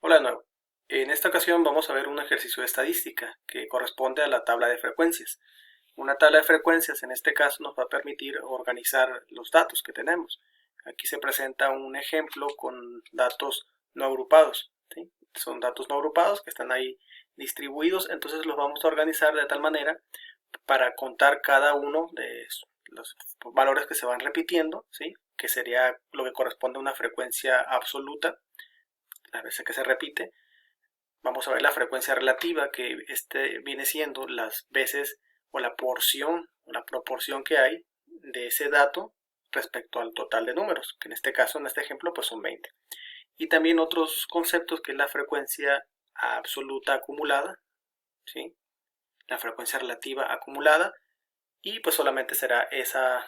Hola de nuevo. En esta ocasión vamos a ver un ejercicio de estadística que corresponde a la tabla de frecuencias. Una tabla de frecuencias en este caso nos va a permitir organizar los datos que tenemos. Aquí se presenta un ejemplo con datos no agrupados, ¿sí? Son datos no agrupados que están ahí distribuidos, entonces los vamos a organizar de tal manera para contar cada uno de los valores que se van repitiendo, ¿sí? Que sería lo que corresponde a una frecuencia absoluta, las veces que se repite. Vamos a ver la frecuencia relativa, que viene siendo las veces o la porción o la proporción que hay de ese dato respecto al total de números, que en este caso, en este ejemplo, pues son 20. Y también otros conceptos, que es la frecuencia absoluta acumulada, ¿sí? La frecuencia relativa acumulada, y pues solamente será esa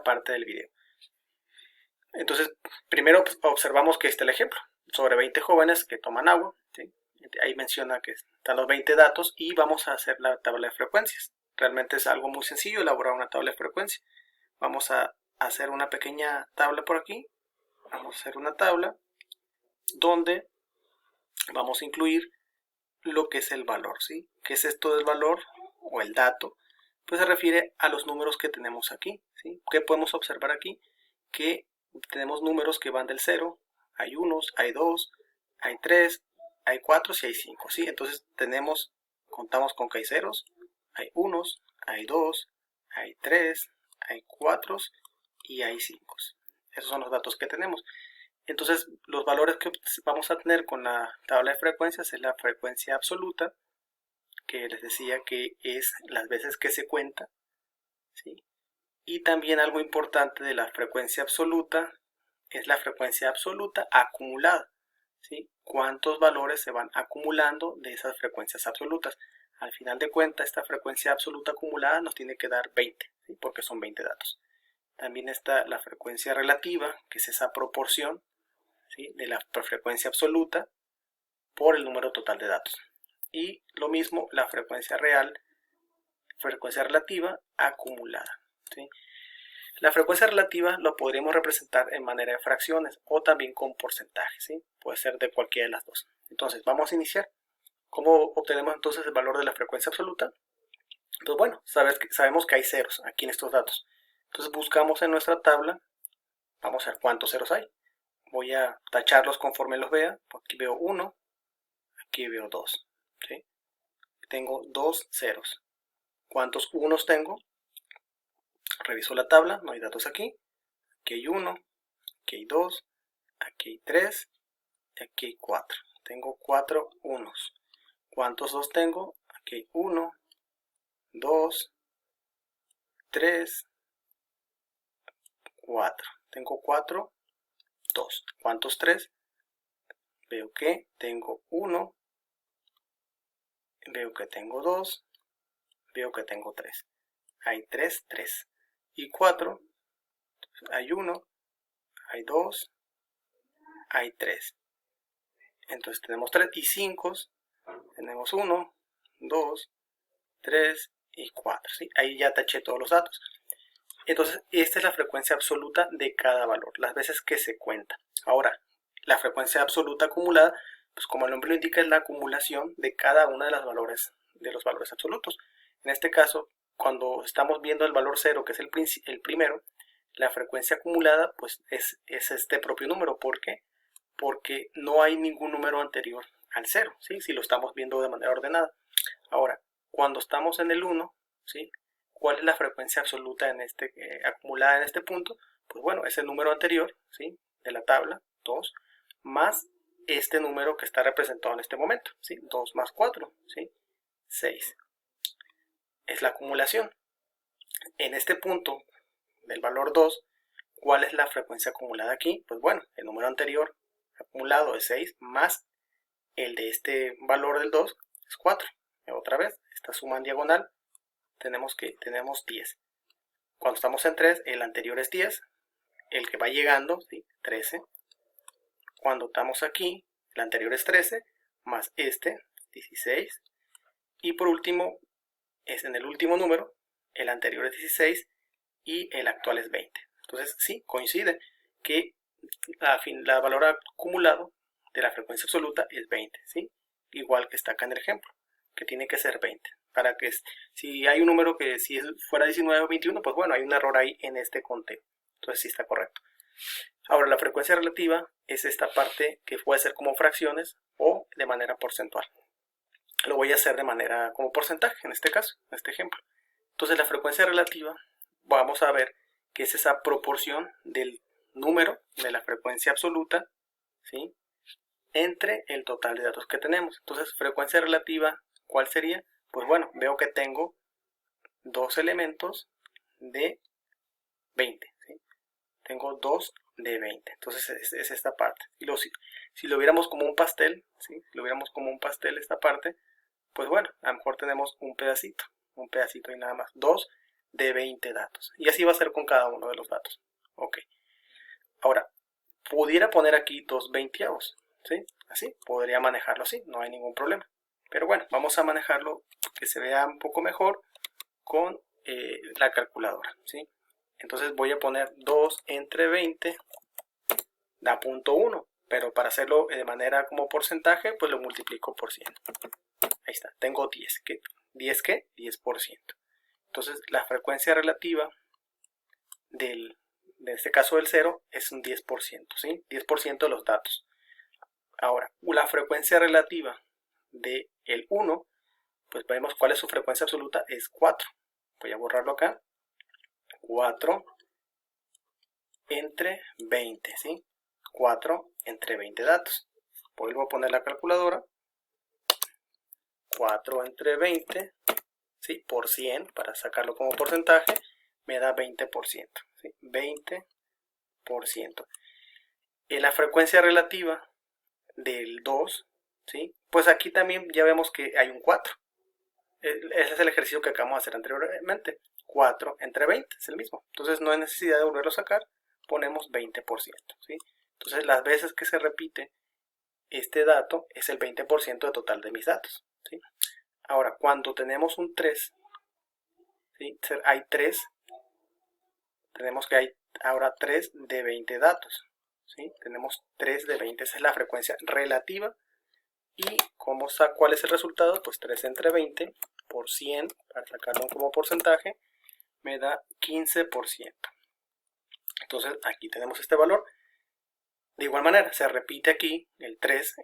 parte del video. Entonces, primero pues, observamos que está el ejemplo sobre 20 jóvenes que toman agua, ¿sí? Ahí menciona que están los 20 datos y vamos a hacer la tabla de frecuencias. Realmente es algo muy sencillo elaborar una tabla de frecuencia. Vamos a hacer una pequeña tabla por aquí. Vamos a hacer una tabla donde vamos a incluir lo que es el valor, ¿sí? ¿Qué es esto del valor o el dato? Pues se refiere a los números que tenemos aquí, ¿sí? ¿Qué podemos observar aquí? Que tenemos números que van del 0, hay unos, hay 2, hay 3, hay 4 y hay 5, ¿sí? Entonces contamos con que hay ceros, hay unos, hay 2, hay 3, hay 4 y hay 5. Esos son los datos que tenemos. Entonces, los valores que vamos a tener con la tabla de frecuencias es la frecuencia absoluta, que les decía que es las veces que se cuenta, ¿sí? Y también algo importante de la frecuencia absoluta es la frecuencia absoluta acumulada, ¿sí? Cuántos valores se van acumulando de esas frecuencias absolutas. Al final de cuentas, esta frecuencia absoluta acumulada nos tiene que dar 20, ¿sí? Porque son 20 datos. También está la frecuencia relativa, que es esa proporción, ¿sí? De la frecuencia absoluta por el número total de datos. Y lo mismo la frecuencia real, frecuencia relativa acumulada, ¿sí? La frecuencia relativa lo podríamos representar en manera de fracciones o también con porcentajes, ¿sí? Puede ser de cualquiera de las dos. Entonces vamos a iniciar. ¿Cómo obtenemos entonces el valor de la frecuencia absoluta? Pues bueno, sabemos que hay ceros aquí en estos datos. Entonces buscamos en nuestra tabla, vamos a ver cuántos ceros hay. Voy a tacharlos conforme los vea. Aquí veo 1, aquí veo 2, ¿sí? Tengo 2 ceros. ¿Cuántos unos tengo? Reviso la tabla, no hay datos aquí. Aquí hay 1, aquí hay 2, aquí hay 3 y aquí hay 4. Tengo 4 unos. ¿Cuántos 2 tengo? Aquí hay 1, 2, 3, 4. Tengo 4, 2. ¿Cuántos 3? Veo que tengo 1, veo que tengo 2, veo que tengo 3. Hay 3, 3. Y 4, hay 1, hay 2, hay 3. Entonces tenemos 3 y 5, tenemos 1, 2, 3 y 4, ¿sí? Ahí ya taché todos los datos. Entonces esta es la frecuencia absoluta de cada valor, las veces que se cuenta. Ahora, la frecuencia absoluta acumulada, pues como el nombre lo indica, es la acumulación de cada uno de los valores absolutos. En este caso, cuando estamos viendo el valor 0, que es el primero, la frecuencia acumulada pues es este propio número. ¿Por qué? Porque no hay ningún número anterior al 0, ¿sí? Si lo estamos viendo de manera ordenada. Ahora, cuando estamos en el 1, ¿sí? ¿Cuál es la frecuencia absoluta acumulada en este punto? Pues bueno, es el número anterior, ¿sí? De la tabla, 2, más este número que está representado en este momento, ¿sí? 2 más 4, ¿sí? 6. Es la acumulación. En este punto del valor 2, ¿cuál es la frecuencia acumulada aquí? Pues bueno, el número anterior acumulado es 6 más el de este valor del 2 es 4. Otra vez, esta suma en diagonal, tenemos 10. Cuando estamos en 3, el anterior es 10, el que va llegando, ¿sí? 13. Cuando estamos aquí, el anterior es 13, más 16. Y por último, es en el último número, el anterior es 16 y el actual es 20. Entonces, sí, coincide que el valor acumulado de la frecuencia absoluta es 20, ¿sí? Igual que está acá en el ejemplo, que tiene que ser 20. Para que si hay un número que si fuera 19 o 21, pues bueno, hay un error ahí en este conteo. Entonces sí está correcto. Ahora, la frecuencia relativa es esta parte que puede ser como fracciones o de manera porcentual. Lo voy a hacer de manera como porcentaje en este caso, en este ejemplo. Entonces la frecuencia relativa, vamos a ver que es esa proporción del número de la frecuencia absoluta, ¿sí?, entre el total de datos que tenemos. Entonces, frecuencia relativa, ¿cuál sería? Pues bueno, veo que tengo dos elementos de 20, ¿sí? Tengo 2 de 20, entonces es esta parte. Si lo viéramos como un pastel, ¿sí?, si lo viéramos como un pastel esta parte, pues bueno, a lo mejor tenemos un pedacito y nada más, 2 de 20 datos. Y así va a ser con cada uno de los datos. Ok. Ahora, pudiera poner aquí 2 veinteavos, ¿sí? Así, podría manejarlo así, no hay ningún problema. Pero bueno, vamos a manejarlo que se vea un poco mejor con la calculadora, ¿sí? Entonces voy a poner 2 entre 20 da 0.1, pero para hacerlo de manera como porcentaje, pues lo multiplico por 100. Ahí está, tengo 10. ¿10 qué? 10%. Entonces la frecuencia relativa de este caso del 0 es un 10%, ¿sí? 10% de los datos. Ahora, la frecuencia relativa del 1, pues vemos cuál es su frecuencia absoluta, es 4. Voy a borrarlo acá. 4 entre 20, ¿sí? 4 entre 20 datos. Vuelvo a poner la calculadora. 4 entre 20, ¿sí?, por 100, para sacarlo como porcentaje, me da 20%, ¿sí? 20%. En la frecuencia relativa del 2, ¿sí?, pues aquí también ya vemos que hay un 4. Ese es el ejercicio que acabamos de hacer anteriormente. 4 entre 20 es el mismo. Entonces no hay necesidad de volverlo a sacar. Ponemos 20%, ¿sí? Entonces las veces que se repite este dato es el 20% del total de mis datos, ¿sí? Ahora, cuando tenemos un 3, ¿sí?, hay 3, tenemos que hay ahora 3 de 20 datos, ¿sí? Tenemos 3 de 20, esa es la frecuencia relativa. Y ¿cuál es el resultado? Pues 3 entre 20 por 100, para sacarlo como porcentaje, me da 15%. Entonces aquí tenemos este valor. De igual manera, se repite aquí el 3.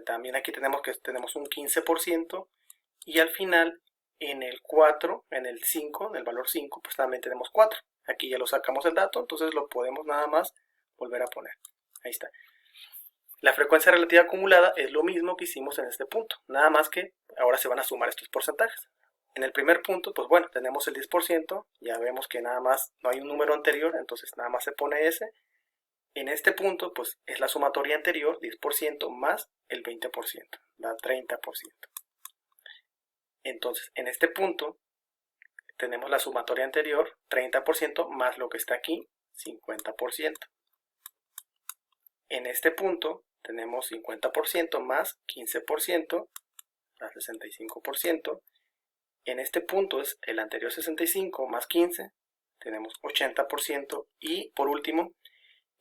También aquí tenemos un 15%. Y al final, en el 4, en el 5, en el valor 5, pues también tenemos 4. Aquí ya lo sacamos el dato, entonces lo podemos nada más volver a poner. Ahí está. La frecuencia relativa acumulada es lo mismo que hicimos en este punto, nada más que ahora se van a sumar estos porcentajes. En el primer punto, pues bueno, tenemos el 10%, ya vemos que nada más no hay un número anterior, entonces nada más se pone ese. En este punto, pues es la sumatoria anterior, 10% más el 20%, da 30%. Entonces, en este punto, tenemos la sumatoria anterior, 30% más lo que está aquí, 50%. En este punto, tenemos 50% más 15%, da 65%. En este punto es el anterior 65 más 15, tenemos 80%. Y por último,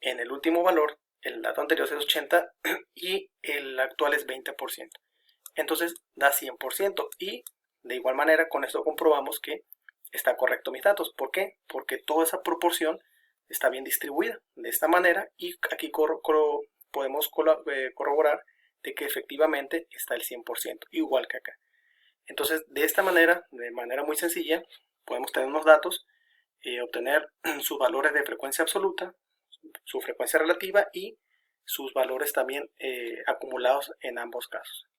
en el último valor, el dato anterior es 80 y el actual es 20%. Entonces da 100%. Y de igual manera con esto comprobamos que está correcto mis datos. ¿Por qué? Porque toda esa proporción está bien distribuida de esta manera y aquí podemos corroborar de que efectivamente está el 100%, igual que acá. Entonces, de esta manera, de manera muy sencilla, podemos tener unos datos, obtener sus valores de frecuencia absoluta, su frecuencia relativa y sus valores también acumulados en ambos casos.